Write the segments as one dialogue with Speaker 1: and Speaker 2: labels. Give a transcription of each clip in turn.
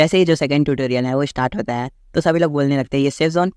Speaker 1: जैसे ही जो second tutorial है वो स्टार्ट होता है तो सभी लोग बोलने लगते हैं ये सेफ जोन,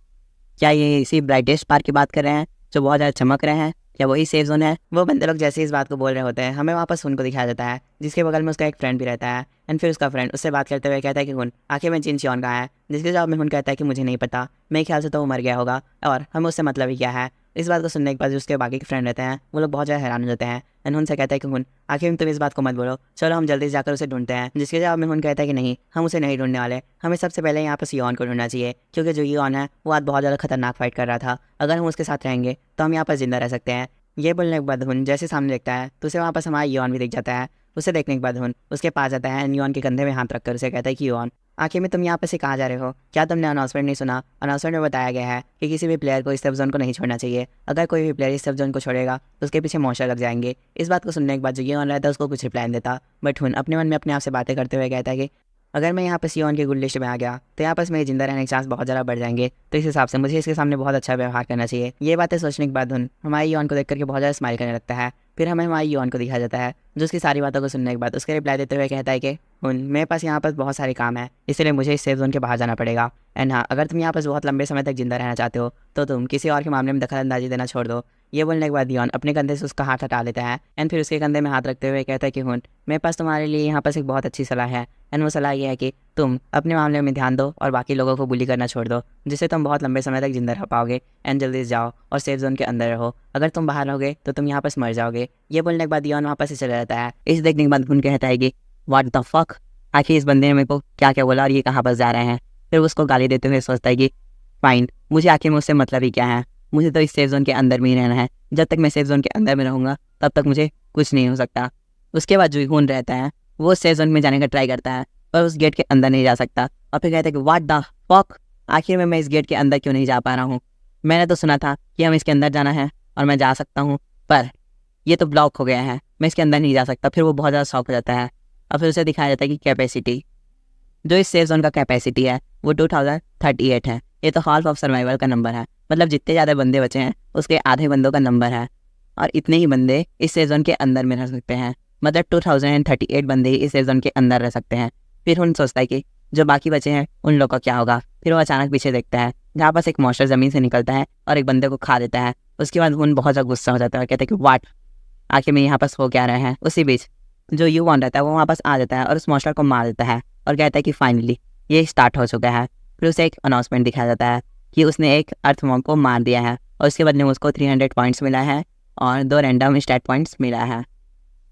Speaker 1: क्या ये इसी ब्राइटेस्ट पार्क की बात कर रहे हैं जो बहुत ज़्यादा चमक रहे हैं, क्या वही सेफ जोन है। वो बंदे लोग जैसे इस बात को बोल रहे होते हैं हमें वहाँ पर सुन को दिखाया जाता है जिसके बगल में उसका एक फ्रेंड भी रहता है। एंड फिर उसका फ्रेंड उससे बात करते हुए कहता है कि हुन आखिर में जिन चियन कहाँ है, जिसके जवाब में हुन कहता है कि मुझे नहीं पता, मेरे ख्याल से तो वो मर गया होगा और हमें उससे मतलब ही क्या है। इस बात को सुनने के बाद जो उसके बाकी के फ्रेंड रहते हैं वो लोग बहुत ज़्यादा हैरान हो जाते हैं। एंड हुन से कहता है कि हुन आखिर में तुम इस बात को मत बोलो, चलो हम जल्दी से जाकर उसे ढूंढते हैं। जिसके जवाब में हुन कहता है कि नहीं, हम उसे नहीं ढूंढने वाले, हमें सबसे पहले यहाँ पर सियोन को ढूंढना चाहिए क्योंकि जो योन है वो आज बहुत ज़्यादा खतरनाक फाइट कर रहा था। अगर हम उसके साथ रहेंगे तो हम यहाँ पर जिंदा रह सकते हैं। ये बोलने के बाद हुन जैसे सामने देखता है तो उसे वहाँ पर हमारा योन भी दिख जाता है। उसे देखने के बाद हुन उसके पास जाता है एंड योन के कंधे में हाथ रखकर उसे कहता है कि योन आखिर में तुम यहाँ पर से कहाँ जा रहे हो, क्या तुमने अनाउंसमेंट नहीं सुना? अनाउंसमेंट में बताया गया है कि किसी भी प्लेयर को इस सेफ जोन को नहीं छोड़ना चाहिए, अगर कोई भी प्लेयर इस सेफ जोन को छोड़ेगा तो उसके पीछे मॉन्स्टर लग जाएंगे। इस बात को सुनने के बाद जो योन रहता है उसको कुछ रिप्लाई नहीं देता, बट हुन अपने मन में अपने आप से बातें करते हुए कहता है कि अगर मैं यहाँ पर सियोन के गुड लिस्ट में आ गया तो यहाँ पर मेरे जिंदा रहने के चांस बहुत ज़्यादा बढ़ जाएंगे, तो इस हिसाब से मुझे इसके सामने बहुत अच्छा व्यवहार करना चाहिए। ये बातें सोचने के बाद हुन हमारे योन को देख करके बहुत ज़्यादा स्माइल करने लगता है। फिर हमें हमारी योन को दिखाया जाता है जो उसकी सारी बातों को सुनने के बाद उसके रिप्लाई देते हुए कहता है कि हुन मेरे पास यहाँ पर बहुत सारे काम है, इसलिए मुझे इस सेफ जोन के बाहर जाना पड़ेगा। एंड हाँ, अगर तुम यहाँ पर बहुत लंबे समय तक जिंदा रहना चाहते हो तो तुम किसी और के मामले में दखल अंदाजी देना छोड़ दो। ये बोलने के बाद योन अपने कंधे से उसका हाथ हटा लेता है एंड फिर उसके कंधे में हाथ रखते हुए कहता है कि हुन मेरे पास तुम्हारे लिए यहाँ पर एक बहुत अच्छी सलाह है। एंड वो सलाह ये है कि तुम अपने मामले में ध्यान दो और बाकी लोगों को बुली करना छोड़ दो, जिससे तुम बहुत लंबे समय तक जिंदा रह पाओगे। एंड जल्दी से जाओ और सेफ जोन के अंदर रहो, अगर तुम बाहर रहोगे तो तुम यहाँ पर मर जाओगे। ये बोलने के बाद योन वहाँ पर से चला जाता है। इस देखने के बाद हुन कहता है कि व्हाट द फक, आखिर इस बंदे ने मेरे को क्या क्या बोला और ये कहाँ पर जा रहे हैं। फिर उसको गाली देते हुए सोचता है कि फाइन, मुझे आखिर में उससे मतलब ही क्या है, मुझे तो इस सेफ जोन के अंदर में ही रहना है, जब तक मैं सेफ जोन के अंदर में रहूँगा तब तक मुझे कुछ नहीं हो सकता। उसके बाद जो हुन रहता है वो सेफ जोन में जाने का ट्राई करता है पर उस गेट के अंदर नहीं जा सकता और फिर कहता है कि व्हाट द फक, आखिर में मैं इस गेट के अंदर क्यों नहीं जा पा रहा हूँ। मैंने तो सुना था कि हम इसके अंदर जाना है और मैं जा सकता हूँ, पर ये तो ब्लॉक हो गया है, मैं इसके अंदर नहीं जा सकता। फिर वो बहुत ज़्यादा शॉक हो जाता है और फिर उसे दिखाया जाता है कि कैपेसिटी, जो इस सेफ जोन का कैपेसिटी है वो 2038 है। ये तो हाफ ऑफ सर्वाइवल का नंबर है, मतलब जितने ज़्यादा बंदे बचे हैं उसके आधे बंदों का नंबर है और इतने ही बंदे इस सेफ जोन के अंदर में रह सकते हैं, मतलब 2038 बंदे ही इस सेफ जोन के अंदर रह सकते हैं। फिर हुन सोचता है कि जो बाकी बचे हैं उन लोगों का क्या होगा। फिर वो अचानक पीछे देखता है जहाँ पास एक मॉन्स्टर ज़मीन से निकलता है और एक बंदे को खा देता है। उसके बाद हुन बहुत ज़्यादा गुस्सा हो जाता है, कहता है कि वाट, आखिर में यहाँ पास हो क्या रहे हैं। उसी बीच जो यू वन रहता है वो वहाँ पास आ जाता है और उस मॉन्स्टर को मार देता है और कहता है कि फाइनली ये स्टार्ट हो चुका है। फिर उसे एक अनाउंसमेंट दिखाया जाता है कि उसने एक अर्थवॉर्म को मार दिया है और उसके बदले में उसको 300 पॉइंट्स मिला है और 2 रैंडम स्टैट पॉइंट्स मिला है।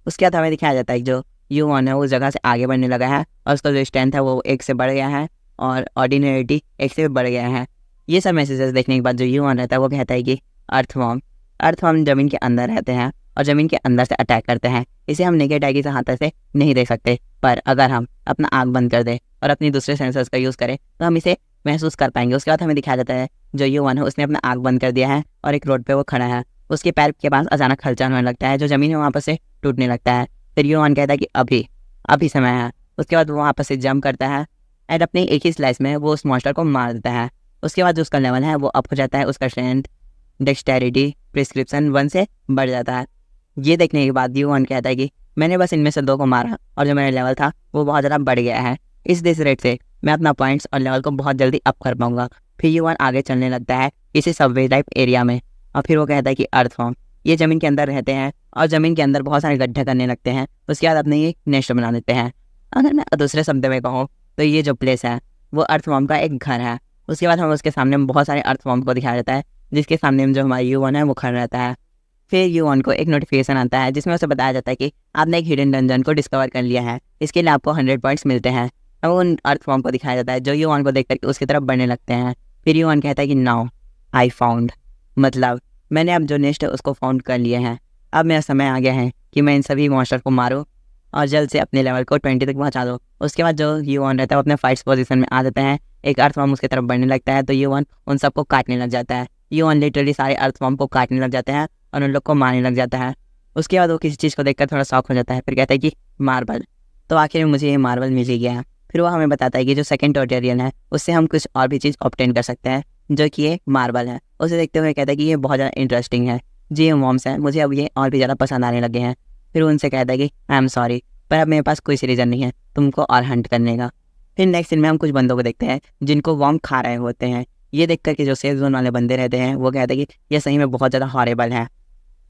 Speaker 1: उसके बाद हमें दिखाया जाता है कि जो यू वन है उस जगह से आगे बढ़ने लगा है और उसका जो स्ट्रेंथ है वो 1 से बढ़ गया है और ऑर्डिनरिटी 1 से भी बढ़ गया है। ये सब मैसेजेस देखने के बाद जो यू वन रहता है वो कहता है कि अर्थवॉर्म ज़मीन के अंदर रहते हैं और ज़मीन के अंदर से अटैक करते हैं, इसे हम नेकेड आई की सहायता से नहीं देख सकते, पर अगर हम अपना आँख बंद कर दें और अपनी दूसरे सेंसर्स का यूज़ करें तो हम इसे महसूस कर पाएंगे। उसके बाद हमें दिखाया जाता है जो यू वन है उसने अपना आँख बंद कर दिया है और एक रोड पे वो खड़ा है। उसके पैर के पास अचानक हलचल होने लगता है, जो ज़मीन है वहाँ पर से टूटने लगता है। फिर यू वन कहता है कि अभी समय है। उसके बाद वो वहाँ पर से जंप करता है एंड अपनी एक ही स्लाइस में वो उस मॉन्स्टर को मार देता है। उसके बाद जो उसका लेवल है वो अप हो जाता है, उसका स्ट्रेंथ डेक्सटेरिटी प्रिस्क्रिप्शन 1 से बढ़ जाता है। ये देखने के बाद यू वन कहता है कि मैंने बस इनमें से 2 को मारा और जो मेरा लेवल था वो बहुत ज़्यादा बढ़ गया है, इस रेट से मैं अपना पॉइंट्स और लेवल को बहुत जल्दी अप कर पाऊंगा। फिर यू वन आगे चलने लगता है किसी सबवे टाइप एरिया में और फिर वो कहता है कि अर्थवॉर्म ये ज़मीन के अंदर रहते हैं और ज़मीन के अंदर बहुत सारे गड्ढे करने लगते हैं। उसके बाद अपने ये नेस्ट बना देते हैं। अगर मैं दूसरे शब्द में कहूँ तो ये जो प्लेस है वो अर्थवॉर्म का एक घर है। उसके बाद हमें उसके सामने बहुत सारे अर्थवॉर्म को दिखाया जाता है जिसके सामने में जो हमारा यू वन है वो खड़ा रहता है। फिर यू वन को एक नोटिफिकेशन आता है जिसमें उसे बताया जाता है कि आपने एक हिडन डंजन को डिस्कवर कर लिया है, इसके लिए आपको 100 पॉइंट्स मिलते हैं। अब उन अर्थवॉर्म को दिखाया जाता है जो यू वन को देख करके उसकी तरफ बढ़ने लगते हैं। फिर यू वन कहता है कि नाउ आई फाउंड, मतलब मैंने अब जो नेस्ट है उसको फाउंड कर लिए हैं। अब मेरा समय आ गया है कि मैं इन सभी मॉन्स्टर को मारूं और जल्द से अपने लेवल को 20 तक पहुंचा दो। उसके बाद जो यू वन रहता है वो अपने फाइट्स पोजीशन में आ जाते हैं। एक अर्थवॉर्म उसकी तरफ बढ़ने लगता है तो यू वन उन सबको काटने लग जाता है। यू वन लिटरली सारे अर्थवॉर्म को काटने लग जाते हैं और उन लोग को मारने लग जाता है। उसके बाद वो किसी चीज़ को देखकर थोड़ा शॉक हो जाता है, फिर कहता है कि मार्बल, तो आखिर में मुझे ये मार्बल मिल ही गया है। फिर वो हमें बताता है कि जो सेकंड ट्यूटोरियल है उससे हम कुछ और भी चीज़ ऑब्टेन कर सकते हैं जो कि ये मार्बल है। उसे देखते हुए कहता है कि ये बहुत ज़्यादा इंटरेस्टिंग है, जी मॉम्स हैं, मुझे अब ये और भी ज़्यादा पसंद आने लगे हैं। फिर उनसे कहता है कि आई एम सॉरी, पर अब मेरे पास कोई सी रीज़न नहीं है तुमको और हंट करने का। फिर नेक्स्ट सीन में हम कुछ बंदों को देखते हैं जिनको वॉर्म खा रहे होते हैं। ये देख कर के जो सेफ जोन वाले बंदे रहते हैं वो कहते हैं कि ये सही में बहुत ज़्यादा हॉरेबल है।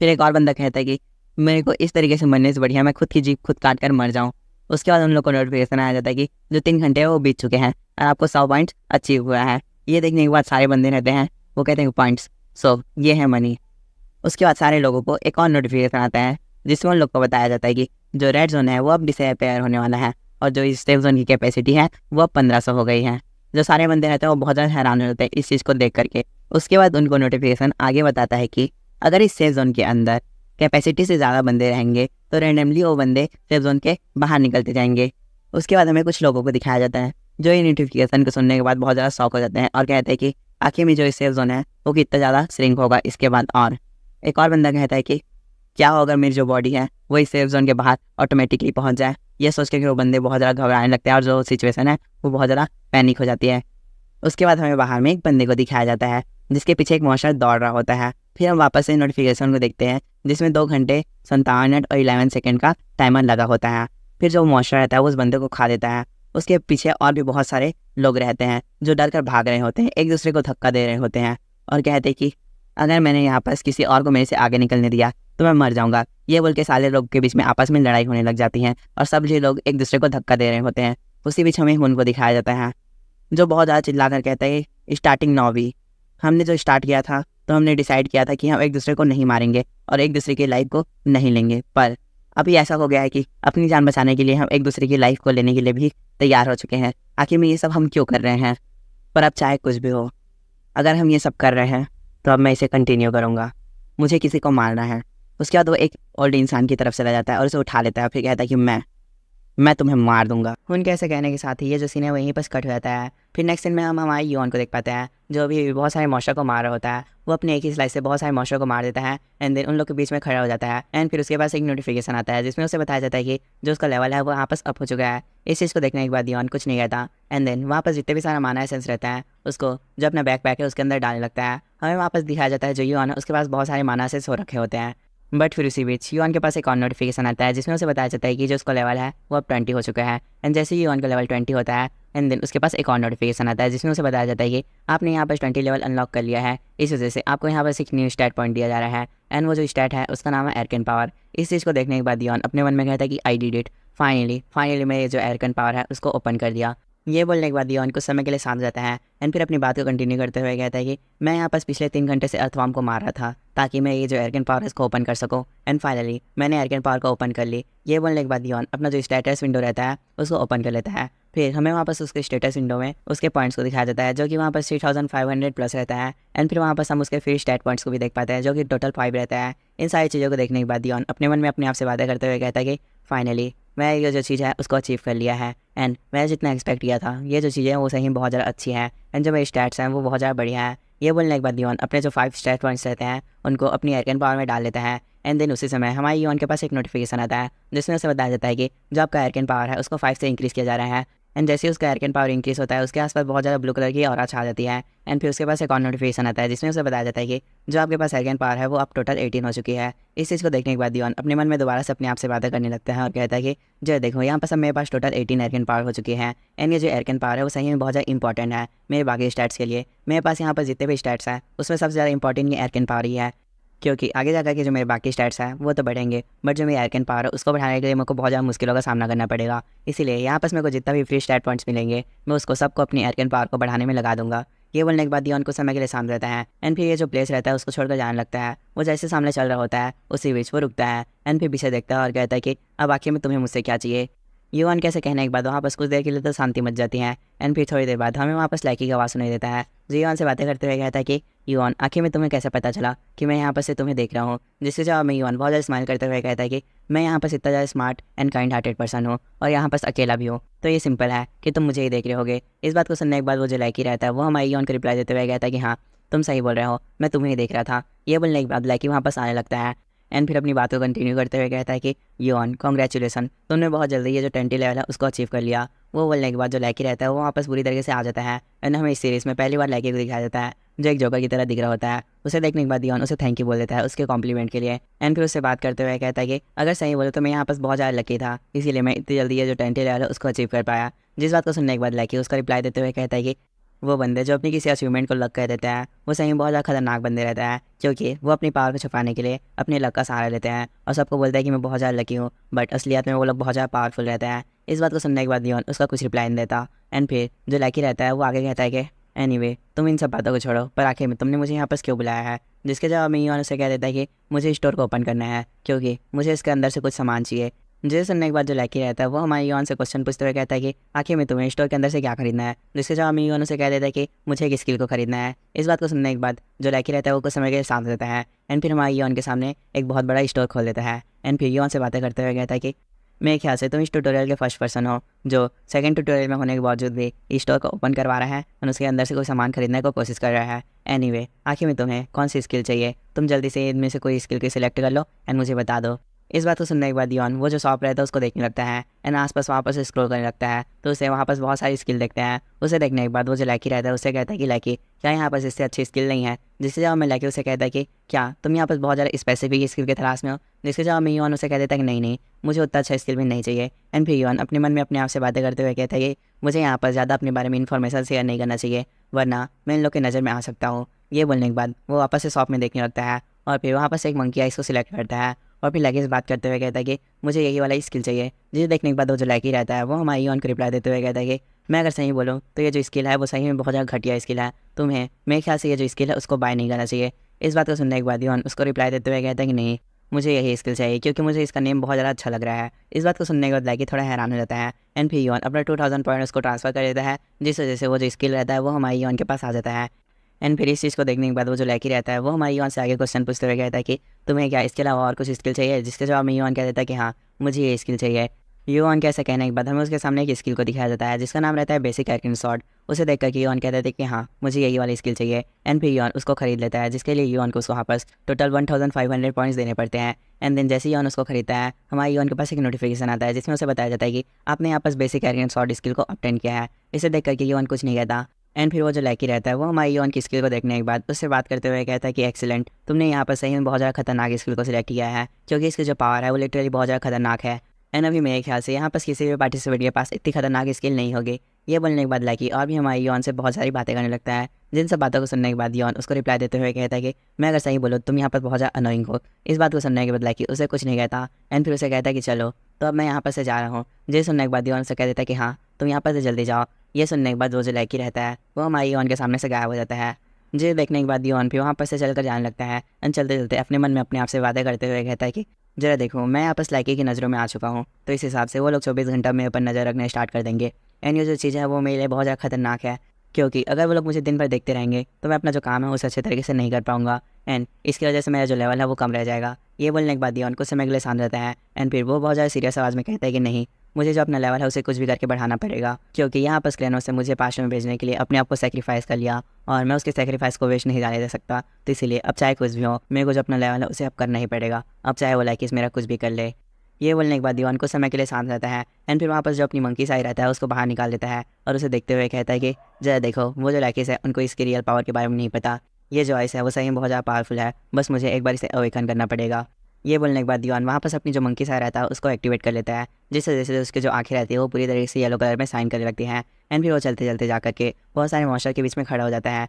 Speaker 1: फिर एक और बंदा कहता है कि मेरे को इस तरीके से मरने से बढ़िया मैं खुद की जीभ खुद काट कर मर जाऊँ। उसके बाद उन लोग को नोटिफिकेशन आया जाता है कि जो 3 घंटे है वो बीत चुके हैं और आपको 100 पॉइंट्स अचीव हुआ है। ये देखने के बाद सारे बंदे रहते हैं वो कहते हैं पॉइंट्स, सो ये है मनी। उसके बाद सारे लोगों को एक और नोटिफिकेशन आता है जिसमें उन लोग को बताया जाता है कि जो रेड जोन है वो अब डिसअपेयर होने वाला है और जो इस सेफ जोन की कैपेसिटी है वो अब 1500 हो गई है। जो सारे बंदे रहते हैं वो बहुत ज़्यादा हैरान हो जाते हैं इस चीज़ को देख करके। उसके बाद उनको नोटिफिकेशन आगे बताता है कि अगर इस सेफ जोन के अंदर कैपेसिटी से ज़्यादा बंदे रहेंगे तो रैंडमली वो बंदे सेफ जोन के बाहर निकलते जाएंगे। उसके बाद हमें कुछ लोगों को दिखाया जाता है जो ये नोटिफिकेशन को सुनने के बाद बहुत ज़्यादा शॉक हो जाते हैं और कहते हैं कि आखिर में जो इस सेफ जोन है वो कितना ज़्यादा श्रिंक होगा इसके बाद। और एक और बंदा कहता है कि क्या हो अगर मेरी जो बॉडी है वो इस सेफ जोन के बाहर ऑटोमेटिकली पहुंच जाए। ये सोच के कि वो बंदे बहुत ज़्यादा घबराने लगते हैं और जो सिचुएशन है वो बहुत ज़्यादा पैनिक हो जाती है। उसके बाद हमें बाहर में एक बंदे को दिखाया जाता है जिसके पीछे एक मॉन्स्टर दौड़ रहा होता है। फिर हम वापस से नोटिफिकेशन को देखते हैं जिसमें 2 घंटे 57 मिनट और 11 सेकेंड का टाइमर लगा होता है। फिर जो मॉन्स्टर रहता है वो उस बंदे को खा देता है। उसके पीछे और भी बहुत सारे लोग रहते हैं जो डर कर भाग रहे होते हैं, एक दूसरे को धक्का दे रहे होते हैं और कहते हैं कि अगर मैंने यहाँ पर किसी और को मेरे से आगे निकलने दिया तो मैं मर जाऊंगा। ये बोल के सारे लोग के बीच में आपस में लड़ाई होने लग जाती है और सब ये लोग एक दूसरे को धक्का दे रहे होते हैं। उसी बीच हमें उनको दिखाया जाता है जो बहुत ज़्यादा चिल्ला कर कहता है स्टार्टिंग नाउ भी। हमने जो स्टार्ट किया था तो हमने डिसाइड किया था कि हम एक दूसरे को नहीं मारेंगे और एक दूसरे की लाइफ को नहीं लेंगे, पर अभी ऐसा हो गया है कि अपनी जान बचाने के लिए हम एक दूसरे की लाइफ को लेने के लिए भी तैयार हो चुके हैं। आखिर में ये सब हम क्यों कर रहे हैं? पर अब चाहे कुछ भी हो, अगर हम ये सब कर रहे हैं तो अब मैं इसे कंटिन्यू करूँगा। मुझे किसी को मारना है। उसके बाद वो एक ओल्ड इंसान की तरफ चला जाता है और उसे उठा लेता है, फिर कहता है कि मैं तुम्हें मार दूंगा। उनके ऐसे कहने के साथ ही ये जो सीन है वहीं पर कट हो जाता है। फिर नेक्स्ट सीन में हम हमारे युआन को देख पाते हैं जो अभी बहुत सारे मॉन्स्टर को मार रहा होता है। वो अपने एक ही स्लाइस से बहुत सारे मॉन्स्टर को मार देता है एंड देन उन लोग के बीच में खड़ा हो जाता है। एंड फिर उसके पास एक नोटिफिकेशन आता है जिसमें उसे बताया जाता है कि जो उसका लेवल है वो वापस अप हो चुका है। इस चीज़ को देखने के बाद युआन कुछ नहीं कहता एंड देन वापस जितने भी सारा माना एसेंस रहता है उसको जो अपना बैक पैक है उसके अंदर डालने लगता है। हमें वापस दिखाया जाता है जो युआन है उसके पास बहुत सारे माना एसेंस हो रखे होते हैं। बट फिर उसी बीच युआन के पास एक और नोटिफिकेशन आता है जिसमें उसे बताया जाता है कि जो उसका लेवल है वो अब 20 हो चुका है। एंड जैसे ही युआन का लेवल 20 होता है एंड देन उसके पास एक और नोटिफिकेशन आता है जिसमें उसे बताया जाता है कि आपने यहाँ पर 20 लेवल अनलॉक कर लिया है, इस वजह से आपको यहाँ पर एक न्यू स्टैट पॉइंट दिया जा रहा है। एंड वो जो स्टैट है उसका नाम है एयरकन पावर। इस चीज़ को देखने के बाद युआन अपने मन में कहता है कि आई डिड इट, फाइनली मैं ये जो एयरकन पावर है उसको ओपन कर दिया। ये बोलने के बाद युआन कुछ समय के लिए शांत जाता है एंड फिर अपनी बात को कंटिन्यू करते हुए कहता है कि मैं यहाँ पास पिछले 3 घंटे से अर्थवॉर्म को मार रहा था ताकि मैं ये जो एयरकन पावर है इसको ओपन कर सकूँ। एंड फाइनली मैंने एयरकन पावर को ओपन कर ली। ये बोलने के बाद युआन अपना जो स्टेटस विंडो रहता है उसको ओपन कर लेता है। फिर हमें वापस उसके स्टेटस विंडो में उसके पॉइंट्स को दिखाया जाता है जो कि वहाँ पर 3500 प्लस रहता है। एंड फिर वहाँ पर हम उसके फिर स्टैट पॉइंट्स को भी देख पाते हैं जो कि टोटल 5 रहता है। इन सारी चीज़ों को देखने के बाद युआन अपने मन में अपने आप से बातें करते हुए कहता है कि फाइनली मैं ये जो चीज़ है उसको अचीव कर लिया है एंड मैं जितना एक्सपेक्ट किया था ये जो चीज़ें हैं वो सही बहुत ज़्यादा अच्छी है एंड जो मेरे स्टैट्स हैं वो बहुत ज़्यादा बढ़िया है। ये बोलने के बाद युआन अपने जो 5 स्टैट पॉइंट्स रहते हैं उनको अपनी एयरकन पावर में डाल लेता है। एंड देन उसी समय हमारे युआन के पास एक नोटिफिकेशन आता है जिसमें उसे बताया जाता है कि जो आपका एयरकन पावर है उसको 5 से इंक्रीज़ किया जा रहा है। एंड जैसे ही उसका एयरकन पावर इंक्रीज़ होता है उसके आसपास बहुत ज़्यादा ब्लू कलर की ऑरा छा जाती है। एंड फिर उसके पास एक और नोटिफिकेशन आता है जिसमें उसे बताया जाता है कि जो आपके पास एयरकन पावर है वो अब टोटल 18 हो चुकी है। इस चीज़ को देखने के बाद युआन अपने मन में दोबारा से अपने आप से बातें करने लगता है और कहता है कि जो देखो यहाँ पर सब मेरे पास टोटल 18 एयरकन पावर हो चुकी है। एंड ये जो एयरकन पावर है वो सही में बहुत ज़्यादा इंपॉर्टेंट है मेरे बाकी स्टैट्स के लिए। मेरे पास यहाँ पर जितने भी स्टैट्स हैं उसमें सबसे ज़्यादा इंपॉर्टेंट ये एयरकन पावर ही है, क्योंकि आगे जाकर के जो मेरे बाकी स्टैट्स हैं वो तो बढ़ेंगे बट जो मेरी एयरकन पावर है उसको बढ़ाने के लिए मेरे को बहुत ज़्यादा मुश्किलों का सामना करना पड़ेगा। इसीलिए यहाँ पर मेरे को जितना भी फ्री स्टैट पॉइंट्स मिलेंगे मैं उसको सबको अपनी एयरकन पावर को बढ़ाने में लगा दूंगा। ये बोलने के बाद युआन कुछ समय के लिए सामने रहता है एंड फिर ये जो प्लेस रहता है उसको छोड़कर जाने लगता है। वो जैसे सामने चल रहा होता है उसी बीच वो रुकता है एंड फिर पीछे देखता है और कहता है कि अब आखिर में तुम्हें मुझसे क्या चाहिए। युआन कैसे कहने के बाद वहाँ बस कुछ देर के लिए तो शांति मच जाती है एंड फिर थोड़ी देर बाद हमें वापस लैकी की आवाज़ सुनाई देता है जो युआन से बातें करते हुए कहता है कि युआन आखिर में तुम्हें कैसे पता चला कि मैं यहाँ पर से तुम्हें देख रहा हूँ। जिसके जवाब में युआन बहुत ज़्यादा स्माइल करते हुए कहता है कि मैं यहाँ पर इतना ज़्यादा smart and kind hearted person हूँ और यहाँ पर अकेला भी हूँ, तो ये सिंपल है कि तुम मुझे ही देख रहे होगे। इस बात को सुनने के बाद वो जो लैकी रहता है वो हमारे युआन को रिप्लाई देते हुए कहता है कि हाँ तुम सही बोल रहे हो, मैं तुम्हें ही देख रहा था। ये बोलने के बाद लैकी वहाँ पर आने लगता है एंड फिर अपनी बात को कंटिन्यू करते हुए कहता है कि युआन कॉन्ग्रेचुलेसन, तुमने बहुत जल्दी ये जो 20 लेवल है उसको अचीव कर लिया। वो बोलने के बाद जो लैकी रहता है वो वापस पूरी तरीके से आ जाता है एंड हमें इस सीरीज़ में पहली बार लैकी को दिखाया जाता है जो एक जोकर की तरह दिख रहा होता है। उसे देखने के बाद युआन उसे थैंक यू बोल देता है उसके कॉम्प्लीमेंट के लिए एंड फिर उससे बात करते हुए कहता है कि अगर सही बोले तो मैं यहाँ पर बहुत ज़्यादा लकी था, इसीलिए मैं इतनी जल्दी ये जो 20 लेवल है उसको अचीव कर पाया। जिस बात को सुनने के बाद लकी उसका रिप्लाई देते हुए कहता है कि वो बंदे जो अपनी किसी अचीवमेंट को लक कह देते हैं वो सही में बहुत ज़्यादा खतरनाक बंदे रहते हैं, क्योंकि वो अपनी पावर को छुपाने के लिए अपने लक का सहारा लेते हैं और सबको बोलते हैं कि मैं बहुत ज़्यादा लकी हूँ, बट असलियत में वो लोग बहुत ज़्यादा पावरफुल रहते हैं। इस बात को सुनने के बाद लियोन उसका कुछ रिप्लाई नहीं देता। एंड फिर जो लकी रहता है वो आगे कहता है कि एनीवे तुम इन सब बातों को छोड़ो, पर आखिर में तुमने मुझे यहाँ पर क्यों बुलाया है। जिसके जवाब में लियोन उसे कह देता है कि मुझे स्टोर को ओपन करना है, क्योंकि मुझे इसके अंदर से कुछ सामान चाहिए। जिसे सुनने के बाद जो लकी रहता है वो हमारे योन से क्वेश्चन पूछते हुए कहता है कि आखिर में तुम्हें स्टोर के अंदर से क्या खरीदना है। जिसके जवाब में योन उसे कह देता है कि मुझे एक स्किल को खरीदना है। इस बात को सुनने के बाद जो लकी रहता है वो कुछ समय के लिए शांत रहता है। एंड फिर हमारे योन के सामने एक बहुत बड़ा स्टोर खोल देता है। एंड फिर योन से बातें करते हुए कहता है कि मेरे ख्याल से तुम इस ट्यूटोरियल के फर्स्ट पर्सन हो जो सेकंड ट्यूटोरियल में होने के बावजूद भी स्टोर को ओपन करवा रहा है और उसके अंदर से कोई सामान खरीदने को कोशिश कर रहा है। एनीवे आखिर में तुम्हें कौन सी स्किल चाहिए, तुम जल्दी से इनमें से कोई स्किल को सिलेक्ट कर लो एंड मुझे बता दो। इस बात को सुनने के बाद योन वो जो शॉप रहता है उसको देखने लगता है एंड आसपास वहाँ पर से स्क्रॉल करने लगता है, तो उसे वहाँ पर बहुत सारी स्किल देखते हैं। उसे देखने के बाद वो जो लकी रहता है उससे कहता है कि लकी क्या यहाँ पर इससे अच्छी स्किल नहीं है। जिसके जवाब में लकी उसे कहता है कि क्या तुम यहाँ पर बहुत ज़्यादा स्पेसिफिक स्किल के तलाश में हो। जिसके जवाब में योन उसे कह देता है कि नहीं मुझे उतना अच्छा स्किल भी नहीं चाहिए। एंड फिर योन अपने मन में अपने आप से बातें करते हुए कहता है कि मुझे यहाँ पर ज़्यादा अपने बारे में इन्फॉर्मेशन शेयर नहीं करना चाहिए, वरना मैं इन लोग की नज़र में आ सकता हूँ। ये बोलने के बाद वो वापस से शॉप में देखने लगता है और फिर वहाँ पर से एक मंकी आइस को सिलेक्ट करता है और फिर लकी से बात करते हुए कहता है कि मुझे यही वाला स्किल चाहिए। जिसे देखने के बाद वो जो लकी रहता है वो हमारी योन को रिप्लाई देते हुए कहता है कि मैं अगर सही बोलूँ तो ये जो स्किल है वो सही में बहुत ज़्यादा घटिया स्किल है, तुम्हें मेरे ख्याल से ये जो स्किल है उसको बाय नहीं करना चाहिए। इस बात को सुनने के बाद योन उसको रिप्लाई देते हुए कहता है कि नहीं मुझे यही स्किल चाहिए, क्योंकि मुझे इसका नेम बहुत ज़्यादा अच्छा लग रहा है। इस बात को सुनने के बाद लकी थोड़ा हैरान हो जाता है। एंड फिर योन अपना 2000 पॉइंट उसको ट्रांसफर कर देता है, जिस वजह से वो जो स्किल रहता है वो हमारी योन के पास आ जाता है। एंड फिर इस चीज़ को देखने के बाद वो जो लकी रहता है वो हमारी योन से आगे क्वेश्चन पूछते हुए कहता है कि तुम्हें क्या इसके अलावा और कुछ स्किल चाहिए। जिसके जवाब में योन कह देता है कि हाँ मुझे ये स्किल चाहिए। योन के ऐसा कहने के बाद हमें उसके सामने एक स्किल को दिखाया जाता है जिसका नाम रहता है बेसिक आर्किन शॉट। उसे देख कर योन कह देते हैं कि हाँ मुझे यही वाली स्किल चाहिए। एंड फिर योन उसको खरीद लेता है, जिसके लिए योन को उसको वापस टोटल 1500 पॉइंट्स देने पड़ते हैं। एंड देन जैसे योन उसको खरीदता है हमारे योन के पास एक नोटिफिकेशन आता है जिसमें उसे बताया जाता है कि आपने यहाँ पर बेसिक आर्किन शॉट स्किल को ऑब्टेन किया है। इसे देख करके योन कुछ नहीं कहता। एंड फिर वो जो लकी रहता है वो हमारी योन की स्किल को देखने के बाद उससे बात करते हुए कहता है कि एक्सीलेंट, तुमने यहाँ पर सही में बहुत ज़्यादा खतरनाक स्किल को सिलेक्ट किया है, क्योंकि इसकी जो पावर है वो लिटरली बहुत ज़्यादा खतरनाक है। एंड अभी मेरे ख्याल से यहाँ पर किसी भी पार्टिसिपेट के पास इतनी खतरनाक स्किल नहीं होगी। ये बोलने के बाद लकी और भी हमारी योन से बहुत सारी बातें करने लगता है। जिन सब बातों को सुनने के बाद योन उसको रिप्लाई देते हुए कहता है कि मैं अगर सही बोलूँ तुम यहाँ पर बहुत ज़्यादा अनोइंग हो। इस बात को सुनने के बाद लकी उसे कुछ नहीं कहता। एंड फिर उसे कहता है कि चलो तो अब मैं यहाँ पर से जा रहा हूँ। ये सुनने के बाद योन उसे कह देता है कि हाँ तुम यहाँ पर से जल्दी जाओ। ये सुनने के बाद वो जो लकी रहता है वो हमारी योन के सामने से गायब हो जाता है। जिसे देखने के बाद योन फिर वहाँ पर से चलकर जाने लगता है। एंड चलते चलते अपने मन में अपने आप से बातें करते हुए कहता है कि जरा देखो मैं यहाँ पर लकी की नज़रों में आ चुका हूँ, तो इस हिसाब से वो लोग 24 घंटा मेरे ऊपर नज़र रखना स्टार्ट कर देंगे। एंड ये जो चीज़ है वो मेरे लिए बहुत ज़्यादा खतरनाक है, क्योंकि अगर वो लोग मुझे दिन भर देखते रहेंगे तो मैं अपना जो काम है उसे अच्छे तरीके से नहीं कर पाऊंगा। एंड इसकी वजह से मेरा जो लेवल है वो कम रह जाएगा। ये बोलने के बाद योन कुछ समय के लिए शांत रहता है। एंड फिर वो बहुत ज़्यादा सीरियस आवाज़ में कहता है कि नहीं मुझे जो अपना लेवल है उसे कुछ भी करके बढ़ाना पड़ेगा, क्योंकि यहाँ पर क्रेनो से मुझे पास्ट में भेजने के लिए अपने आप को सेक्रीफाइस कर लिया और मैं उसके सेक्रीफाइस को वेस्ट नहीं जाने दे सकता। तो इसीलिए अब चाहे कुछ भी हो मेरे को जो अपना लेवल है उसे अब करना ही पड़ेगा, अब चाहे वो लाइकिस मेरा कुछ भी कर ले। ये बोलने के बाद योन कुछ समय के लिए शांत रहता है। एंड फिर वापस जो अपनी मंकी साई रहता है उसको बाहर निकाल देता है और उसे देखते हुए कहता है कि जरा देखो वो जो लाइकिस है उनको इसकी रियल पावर के बारे में नहीं पता। ये जो आइस है वो सही में बहुत ज़्यादा पावरफुल है, बस मुझे एक बार इसे अवेकन करना पड़ेगा। ये बोलने के बाद दीवान वहाँ पर अपनी जो मंकी साई रहता है उसको एक्टिवेट कर लेता है, जिस वजह से उसकी जो आंखें रहती है वो पूरी तरीके से येलो कलर में साइन करने लगती हैं। एंड फिर वो चलते चलते जा करके बहुत सारे मॉन्स्टर के बीच में खड़ा हो जाता है।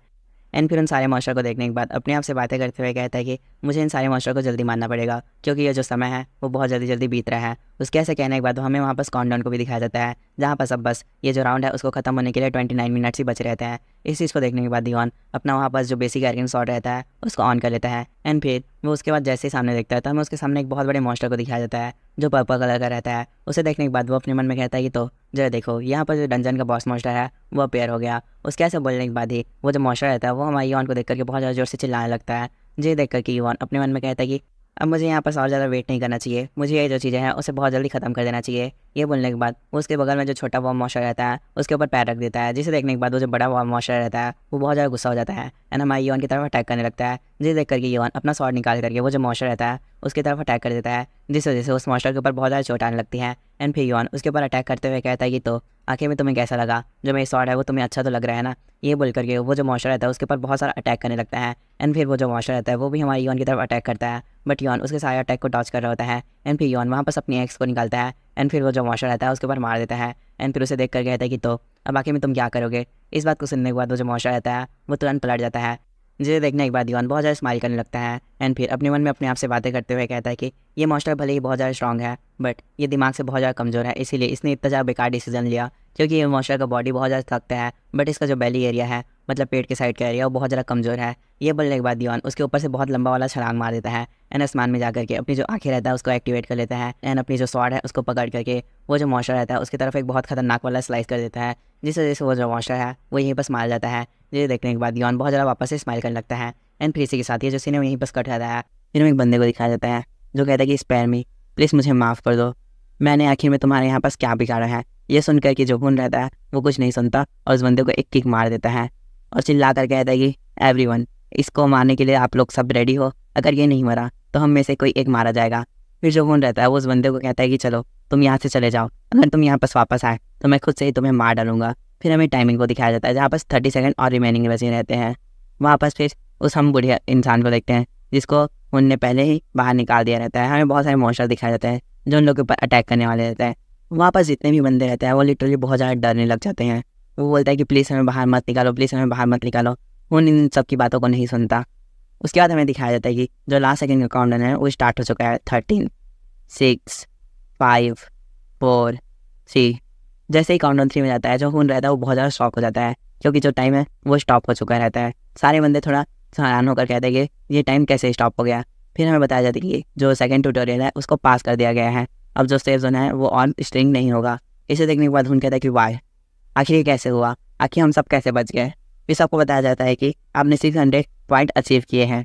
Speaker 1: एंड फिर उन सारे मॉन्स्टर को देखने के बाद अपने आप से बातें करते हुए कहता है कि मुझे इन सारे मॉन्स्टर को जल्दी मारना पड़ेगा, क्योंकि ये जो समय है वो बहुत जल्दी जल्दी बीत रहा है। उसके ऐसे कहने के बाद हमें वहाँ पर काउंटडाउन को भी दिखाया जाता है, जहाँ पर सब बस ये जो राउंड है उसको खत्म होने के लिए 29 मिनट्स ही बच रहते हैं। इस चीज़ को देखने के बाद दीवान अपना वहाँ पर जो बेसिक आर्किन शॉट रहता है उसको ऑन कर लेता है। एंड फिर वो उसके बाद जैसे ही सामने देखता है तो हमें उसके सामने एक बहुत बड़े मॉन्स्टर को दिखाया जाता है जो पर्पल कलर का रहता है। उसे देखने के बाद वो अपने मन में कहता है कि तो जरा देखो यहाँ पर जो डंजन का बॉस मॉन्स्टर है वो अपेयर हो गया। उसके ऐसे बोलने के बाद ही वो जो मॉन्स्टर रहता है वो हमारे योन को देख करके बहुत ज़्यादा जोर से चिल्लाने लगता है। ये देख करके योन अपने मन में कहता है कि अब मुझे यहाँ पर और ज़्यादा वेट नहीं करना चाहिए, मुझे ये जो चीज़ें हैं उसे बहुत जल्दी ख़त्म कर देना चाहिए। ये बोलने के बाद वो उसके बगल में जो छोटा वॉर्म मॉन्स्टर रहता है उसके ऊपर पैर रख देता है, जिसे देखने के बाद वो जो बड़ा वॉर्म मॉन्स्टर रहता है वो बहुत ज़्यादा गुस्सा हो जाता है एंड हमारे योन की तरफ अटैक करने लगता है। जिसे देख करके योन अपना स्वॉर्ड निकाल करके वो जो मॉन्स्टर रहता है उसकी तरफ अटैक कर देता है, जिस वजह से उस मॉन्स्टर के ऊपर बहुत ज़्यादा चोट आने लगती है। एंड फिर योन उसके ऊपर अटैक करते हुए कहता है कि तो आखिर में तुम्हें कैसा लगा, जो मेरी स्वॉर्ड है वो तुम्हें अच्छा तो लग रहा है ना। ये बोल करके वो जो मॉन्स्टर रहता है उसके ऊपर बहुत सारा अटैक करने लगता है। एंड फिर वो जो मॉन्स्टर रहता है वो भी हमारी योन की तरफ अटैक करता है, बट योन उसके सारे अटैक को डॉच कर रहा होता है। एंड फिर योन वहाँ पर अपनी एक्स को निकालता है एंड फिर वो जो मॉन्स्टर रहता है उसके ऊपर मार देता है। एंड फिर उसे देख कर कहता है कि तो अब आखिर में तुम क्या करोगे। इस बात को सुनने के बाद वो जो मॉन्स्टर रहता है वो तुरंत पलट जाता है, जिसे देखने के बाद युआन बहुत ज़्यादा स्माइल करने लगता है। एंड फिर अपने मन में अपने आप से बातें करते हुए कहता है कि ये मॉन्स्टर भले ही बहुत ज़्यादा स्ट्रॉन्ग है, बट ये दिमाग से बहुत ज़्यादा कमज़ोर है, इसीलिए इसने इतना ज़्यादा बेकार डिसीजन लिया। क्योंकि ये मॉन्स्टर का बॉडी बहुत ज़्यादा सख्त है, बट इसका जो बेली एरिया है, मतलब पेट के साइड का एरिया, वो बहुत ज़्यादा कमज़ोर है। ये बोलने के बाद युआन उसके ऊपर से बहुत लंबा वाला छलांग मार देता है। एंड आसमान में जाकर के अपनी जो आंखें रहता है उसको एक्टिवेट कर लेता है। एंड अपनी जो स्वॉर्ड है उसको पकड़ करके वो जो मॉन्स्टर रहता है उसकी तरफ एक बहुत खतरनाक वाला स्लाइस कर देता है, जिस वजह से वो जो मॉन्स्टर है वो यहीं पर मार जाता है। ये देखने के बाद युआन बहुत ज़्यादा वापस से स्माइल करने लगता है। एंड फिर इसी के साथ ये जो सीन है वहीं पर कट जाता है। फिर हमें एक बंदे को दिखाया जाता है जो कहता है कि स्पेयर मी, प्लीज़ मुझे माफ़ कर दो, मैंने आखिर में तुम्हारे यहाँ पास क्या बिगाड़ा है। ये सुनकर कि जो खून रहता है वो कुछ नहीं सुनता और उस बंदे को एक किक मार देता है और चिल्ला कर कहता है कि एवरीवन, इसको मारने के लिए आप लोग सब रेडी हो, अगर ये नहीं मरा तो हम में से कोई एक मारा जाएगा। फिर जो खून रहता है वो उस बंदे को कहता है कि चलो तुम यहाँ से चले जाओ, अगर तुम यहाँ पास वापस आए तो मैं खुद से ही तुम्हें मार डालूंगा। फिर हमें टाइमिंग को दिखाया जाता है जहाँ पास 30 सेकंड और रिमेनिंग बचे रहते हैं। वहाँ पास फिर उस हम बुढ़िया इंसान को देखते हैं जिसको उनने पहले ही बाहर निकाल दिया रहता है। हमें बहुत सारे मॉन्स्टर दिखाए जाते हैं जो उन लोग के ऊपर अटैक करने वाले रहते हैं। वहाँ पास जितने भी बंदे रहते हैं वो लिटरली बहुत ज़्यादा डरने लग जाते हैं। वो बोलता है कि प्लीज़ हमें बाहर मत निकालो, प्लीज़ हमें बाहर मत निकालो। उन इन सब की बातों को नहीं सुनता। उसके बाद हमें दिखाया जाता है कि जो लास्ट सेकंड का काउंटडाउन है वो स्टार्ट हो चुका है। 13, 6, 5, 4, 3। जैसे ही काउंटडाउन 3 में जाता है जो खून रहता है वो बहुत ज़्यादा शॉक हो जाता है, क्योंकि जो टाइम है वो स्टॉप हो चुका रहता है। सारे बंदे थोड़ा हैरान होकर कहते हैं कि ये टाइम कैसे स्टॉप हो गया। फिर हमें बताया जाता है कि जो सेकंड ट्यूटोरियल है उसको पास कर दिया गया है, अब जो सेफ जोन है वो ऑन स्ट्रिंग नहीं होगा। इसे देखने के बाद खून कहता है कि वाई, आखिर ये कैसे हुआ, आखिर हम सब कैसे बच गए। फिर सबको बताया जाता है कि आपने 600 पॉइंट अचीव किए हैं।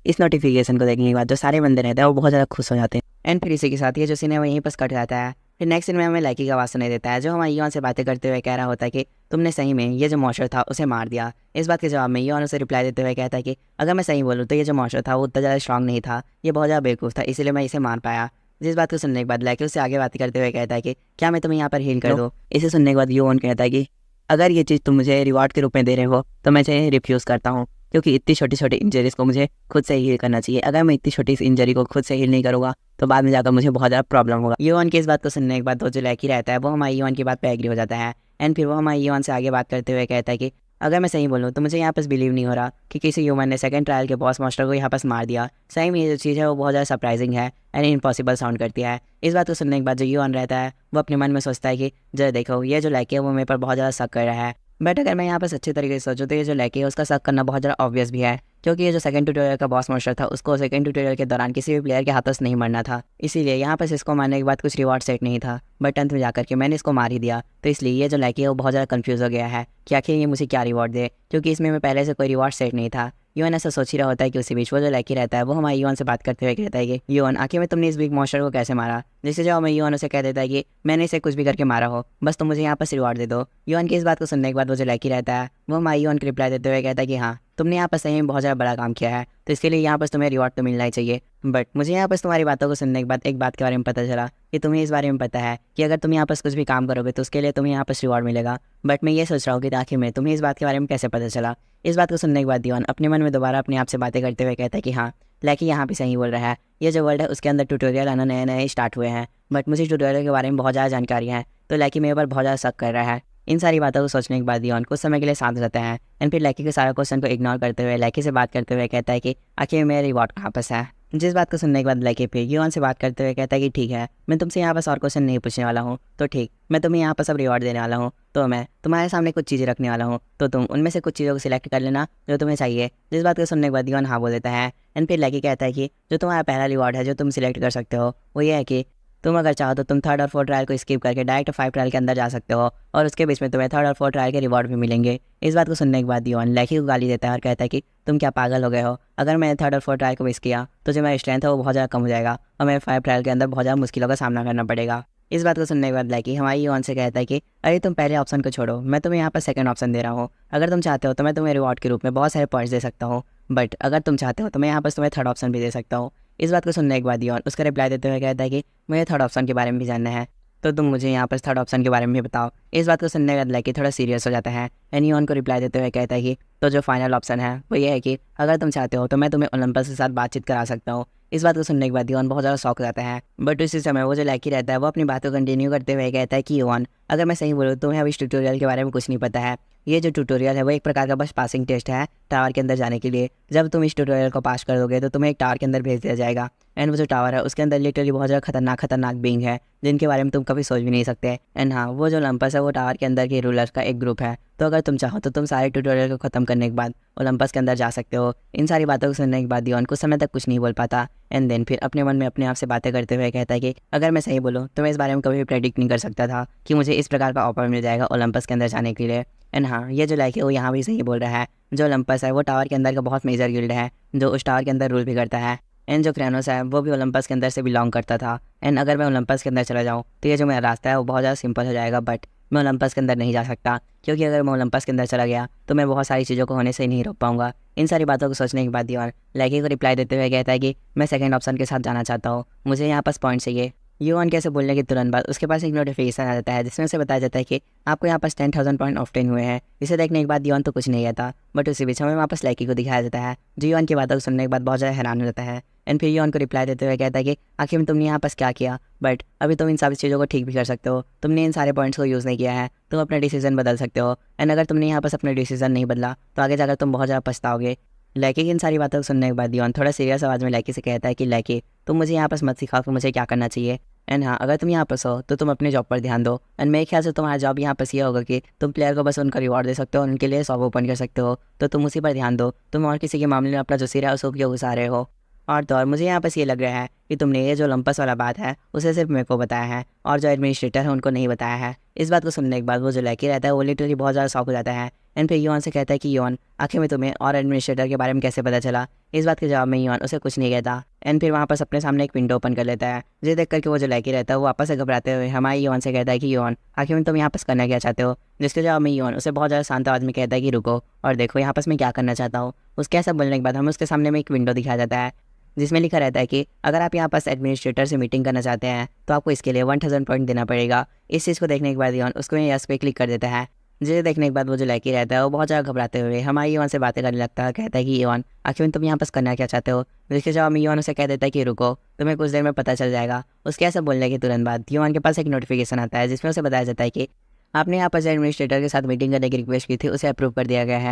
Speaker 1: इस नोटिफिकेशन को देखने के बाद जो सारे बंदे रहते हैं वो बहुत ज़्यादा खुश हो जाते हैं। एंड फिर इसी के साथ ये जो सीन है वो यहीं पर कट जाता है। फिर नेक्स्ट सीन में हमें लड़की का आवाज़ सुनाई देता है जो हमारे युआन से बातें करते हुए कह रहा होता है कि तुमने सही में ये जो मॉन्स्टर था उसे मार दिया। इस बात के जवाब में युआन उसे रिप्लाई देते हुए कहता है कि अगर मैं सही बोलूँ तो ये जो मॉन्स्टर था वो उतना ज़्यादा स्ट्रॉन्ग नहीं था, ये बहुत ज़्यादा बेवकूफ़ था, इसीलिए मैं इसे मार पाया। जिस बात को सुनने के बाद लड़की उससे आगे बात करते हुए कहता है कि क्या मैं तुम्हें यहाँ पर हील कर दूँ। इसे सुनने के बाद युआन कहता है कि अगर ये चीज़ तुम मुझे रिवॉर्ड के रूप में दे रहे हो तो मैं इसे रिफ्यूज़ करता हूँ, क्योंकि इतनी छोटी छोटी इंजरीज़ को मुझे खुद से हील करना चाहिए। अगर मैं इतनी छोटी सी इंजरी को खुद से हील नहीं करूँगा तो बाद में जाकर मुझे बहुत ज़्यादा प्रॉब्लम होगा। युआन की इस बात को सुनने के बाद वो जो लड़की रहता है वो हमारी युआन की बात पे एग्री हो जाता है। एंड फिर वो हमारी युआन से आगे बात करते हुए कहता है कि अगर मैं सही बोलूँ तो मुझे यहाँ पास बिलीव नहीं हो रहा कि किसी ह्यूमन ने सेकंड ट्रायल के बॉस मास्टर को यहाँ पास मार दिया। सही में ये जो चीज़ है वो बहुत ज़्यादा सरप्राइजिंग है एंड इम्पॉसिबल साउंड करती है। इस बात को सुनने के बाद जो युआन रहता है वो अपने मन में सोचता है कि जरा देखो ये जो लड़की है वो मेरे पर बहुत ज़्यादा शक कर रहा है, बट अगर मैं यहाँ पर अच्छे तरीके से सोचूँ तो ये जो लड़की है उसका शक करना बहुत ज़्यादा ऑब्वियस भी है, क्योंकि ये जो सेकंड ट्यूटोरियल का बॉस मॉन्स्टर था उसको सेकंड ट्यूटोरियल के दौरान किसी भी प्लेयर के हाथों से नहीं मरना था। इसीलिए यहाँ पर इसको मारने के बाद कुछ रिवॉर्ड सेट नहीं था, बट अंत में जाकर के मैंने इसको मार ही दिया। तो इसलिए ये जो लड़की है वो बहुत ज़्यादा कंफ्यूज हो गया है कि आखिर ये मुझे क्या रिवॉर्ड दे, क्योंकि इसमें मैं पहले से कोई रिवॉर्ड सेट नहीं था। युआन ऐसा सोच ही रहा होता है कि उसी बीच वो जो लड़की रहता है वो हमारे युआन से बात करते हुए कहता है कि युआन आखिर में तुमने इस बिग मॉन्स्टर को कैसे मारा। जिससे जो हमें युआन उसे कह देता है कि मैंने इसे कुछ भी करके मारा हो, बस तुम मुझे यहाँ पर रिवॉर्ड दे दो। युआन की इस बात को सुनने के बाद वो जो लड़की रहता है वो हमारे युआन को रिप्लाई देते हुए कहता है कि हाँ तुमने यहाँ पर सही में बहुत ज़्यादा बड़ा काम किया है, तो इसके लिए यहाँ पर तुम्हें रिवॉर्ड तो मिलना ही चाहिए। बट मुझे यहाँ पर तुम्हारी बातों को सुनने के बाद एक बात के बारे में पता चला कि तुम्हें इस बारे में पता है कि अगर तुम यहाँ पर कुछ भी काम करोगे तो उसके लिए तुम्हें यहाँ पर रिवॉर्ड मिलेगा। बट मैं ये सोच रहा हूँ कि आखिर में तुम्हें इस बात के बारे में कैसे पता चला। इस बात को सुनने के बाद युआन अपने मन में दोबारा अपने आप से बातें करते हुए कहता है कि हाँ लड़की यहाँ पे सही बोल रहा है, ये जो वर्ल्ड है उसके अंदर ट्यूटोरियल आना नए नए स्टार्ट हुए हैं, बट मुझे ट्यूटोरियल के बारे में बहुत ज़्यादा जानकारी है, तो लड़की मेरे पर बहुत ज़्यादा शक कर रहा है। इन सारी बातों को सोचने के बाद युआन कुछ समय के लिए शांत रहता है एंड फिर लड़की के सारे क्वेश्चन को इग्नोर करते हुए लड़की से बात करते हुए कहता है कि आखिर मेरा रिवॉर्ड कहाँ पास है। जिस बात को सुनने के बाद लड़की फिर युआन से बात करते हुए कहता है कि ठीक है मैं तुमसे यहाँ पास और क्वेश्चन नहीं पूछने वाला हूँ, तो ठीक मैं तुम्हें यहाँ पर सब रिवॉर्ड देने वाला हूँ, तो मैं तुम्हारे सामने कुछ चीज़ें रखने वाला हूँ, तो तुम उनमें से कुछ चीज़ों को सिलेक्ट कर लेना जो तुम्हें चाहिए। जिस बात को सुनने के बाद युआन हाँ बोल देता है एंड फिर लड़की कहता है कि जो तुम्हारा पहला रिवॉर्ड है जो तुम सिलेक्ट कर सकते हो वो ये है कि तुम अगर चाहो तो तुम 3rd और 4th ट्रायल को स्किप करके डायरेक्ट 5 ट्रायल के अंदर जा सकते हो और उसके बीच में तुम्हें 3rd और 4th ट्रायल के रिवॉर्ड भी मिलेंगे। इस बात को सुनने के बाद युआन लड़की को गाली देता है और कहता है कि तुम क्या पागल हो गए हो, अगर मैंने 3rd और 4th ट्रायल को मिस किया तो जो मेरा स्ट्रेंथ है वो बहुत ज़्यादा कम हो जाएगा और मेरे 5 ट्रायल के अंदर बहुत ज़्यादा मुश्किलों का सामना करना पड़ेगा। इस बात को सुनने के बाद लड़की हमारी युआन से कहता है कि अरे तुम पहले ऑप्शन को छोड़ो, मैं तुम्हें यहाँ पर सेकंड ऑप्शन दे रहा हूँ, अगर तुम चाहते हो तो मैं तुम्हें रिवॉर्ड के रूप में बहुत सारे पॉइंट्स दे सकता हूँ, बट अगर तुम चाहते हो तो मैं यहाँ पर तुम्हें 3rd ऑप्शन भी दे सकता हूँ। इस बात को सुनने के बाद युआन उसका रिप्लाई देते हुए कहता है कि मुझे 3rd ऑप्शन के बारे में भी जानना है, तो तुम मुझे यहाँ पर 3rd ऑप्शन के बारे में भी बताओ। इस बात को सुनने के बाद लड़की थोड़ा सीरियस हो जाता है एंड युआन को रिप्लाई देते हुए कहता है कि तो जो फाइनल ऑप्शन है वो ये है कि अगर तुम चाहते हो तो मैं तुम्हें ओलंपस के साथ बातचीत करा सकता हूँ। इस बात को सुनने के बाद योन बहुत ज़्यादा शॉक हो जाता है। बट उसी समय वो जो लैकी रहता है वो अपनी बात को कंटिन्यू करते हुए कहता है कि योन, अगर मैं सही बोलूँ तो तुम्हें अब इस ट्यूटोरियल के बारे में कुछ नहीं पता है। ये जो ट्यूटोरियल है वो एक प्रकार का बस पासिंग टेस्ट है टावर के अंदर जाने के लिए। जब तुम इस ट्यूटोरियल को पास कर दोगे तो तुम्हें एक टावर के अंदर भेज दिया जाएगा। एंड वो जो टावर है उसके अंदर लिटरली बहुत ज़्यादा खतरनाक बीइंग है जिनके बारे में तुम कभी सोच भी नहीं सकते। एंड हाँ, वो जो ओलंपस है वो टावर के अंदर के रूलर्स का एक ग्रुप है। तो अगर तुम चाहो तो तुम सारे ट्यूटोरियल को खत्म करने के बाद ओलंपस के अंदर जा सकते हो। इन सारी बातों को सुनने के बाद योन कुछ समय तक कुछ नहीं बोल पाता। एंड देन फिर अपने मन में अपने आप से बातें करते हुए कहता है कि अगर मैं सही बोलूँ तो मैं इस बारे में कभी भी प्रेडिक्ट नहीं कर सकता था कि मुझे इस प्रकार का ऑफर मिल जाएगा ओलंपस के अंदर जाने के लिए। एंड हाँ, ये जो लाइक है वो यहाँ भी सही बोल रहा है। जो ओलंपस है वो टावर के अंदर का बहुत मेजर गिल्ड है जो उस टावर के अंदर रूल भी करता है। एंड जो क्रेनोस है वो भी ओलंपस के अंदर से बिलोंग करता था। एंड अगर मैं ओलंपस के अंदर चला जाऊँ तो ये जो मेरा रास्ता है वो बहुत ज़्यादा सिंपल हो जाएगा। बट मैं ओलंपस के अंदर नहीं जा सकता क्योंकि अगर मैं ओलंपस के अंदर चला गया तो मैं बहुत सारी चीज़ों को होने से नहीं रोक पाऊंगा। इन सारी बातों को सोचने के बाद योन लाइकी को रिप्लाई देते हुए कहता है कि मैं सेकंड ऑप्शन के साथ जाना चाहता हूँ, मुझे यहाँ पास पॉइंट चाहिए। योन कैसे बोलने के तुरंत बाद उसके पास एक नोटिफिकेशन आ जाता है जिसमें से बताया जाता है कि आपको यहाँ पास 10,000 पॉइंट ऑफ्टेन हुए हैं। इसे देखने के बाद योन तो कुछ नहीं कहता। बट उसी बीच हमें वापस लाइकी को दिखाया जाता है जो योन की बातों को सुनने के बाद बहुत ज़्यादा हैरान हो जाता है। एंड फिर योन को रिप्लाई देते हुए कहता है कि आखिर में तुमने यहाँ पास क्या किया, बट अभी तुम इन सभी चीज़ों को ठीक भी कर सकते हो। तुमने इन सारे पॉइंट्स को यूज़ नहीं किया है, तुम अपना डिसीजन बदल सकते हो। एंड अगर तुमने यहाँ पास अपना डिसीजन नहीं बदला तो आगे जाकर तुम बहुत ज़्यादा पछताओगे। लैकी की इन सारी बातों को सुनने के बाद योन थोड़ा सीरियस आवाज़ में लैकी से कहता है कि लैकी, तुम मुझे यहाँ पास मत सिखाओ कि मुझे क्या करना चाहिए। एंड हाँ, अगर तुम यहाँ पास हो तो तुम अपने जॉब पर ध्यान दो। एंड मेरे ख्याल से तुम्हारा जॉब यहाँ पास ये होगा कि तुम प्लेयर को बस उनका रिवॉर्ड दे सकते हो और उनके लिए शॉप ओपन कर सकते हो। तो तुम उसी पर ध्यान दो, तुम और किसी के मामले में अपना जो सिर है उस उपयोग घुसा रहे हो। और तो और मुझे यहाँ पास ये लग रहा है कि तुमने ये जो ओलंपस वाला बात है उसे सिर्फ मेरे को बताया है और जो एडमिनिस्ट्रेटर है उनको नहीं बताया है। इस बात को सुनने के बाद वो जो लैकी रहता है वो लिटरली बहुत ज़्यादा शॉक हो जाता है। एंड फिर योन से कहता है कि योन, आखिर में तुम्हें और एडमिनिस्ट्रेटर के बारे में कैसे पता चला। इस बात के जवाब में योन उसे कुछ नहीं कहता। एंड फिर वहाँ पास अपने सामने एक विंडो ओपन कर लेता है जिसे देख करके वो जो लैकी रहता है वो वापस से घबराते हुए हमारे योन से कहता है कि योन, आखिर में तुम यहाँ पास करना क्या चाहते हो। जिसके जवाब में योन उसे बहुत ज़्यादा शांत आवाज़ में कहता है कि रुको और देखो यहाँ पास मैं क्या करना चाहता हूँ। उसके ऐसा बोलने के बाद हमें उसके सामने में एक विंडो दिखाया जाता है जिसमें लिखा रहता है कि अगर आप यहाँ पास एडमिनिस्ट्रेटर से मीटिंग करना चाहते हैं तो आपको इसके लिए 1000 पॉइंट देना पड़ेगा। इस चीज़ को देखने के बाद योन उसको यस पे क्लिक कर देता है। जिसे देखने के बाद वो जो लड़की रहता है वो बहुत ज़्यादा घबराते हुए हमारी योन से बातें करने लगता है। कहता है कि योन, आखिर तुम यहाँ पास करना क्या चाहते हो। जिसके जवाब में योन उसे कह देता है कि रुको, तुम्हें कुछ देर में पता चल जाएगा। उसके ऐसा बोलने के तुरंत बाद योन के पास एक नोटिफिकेशन आता है जिसमें उसे बताया जाता है कि आपने यहाँ पास एडमिनिस्ट्रेटर के साथ मीटिंग करने की रिक्वेस्ट की थी, उसे अप्रूव कर दिया गया है।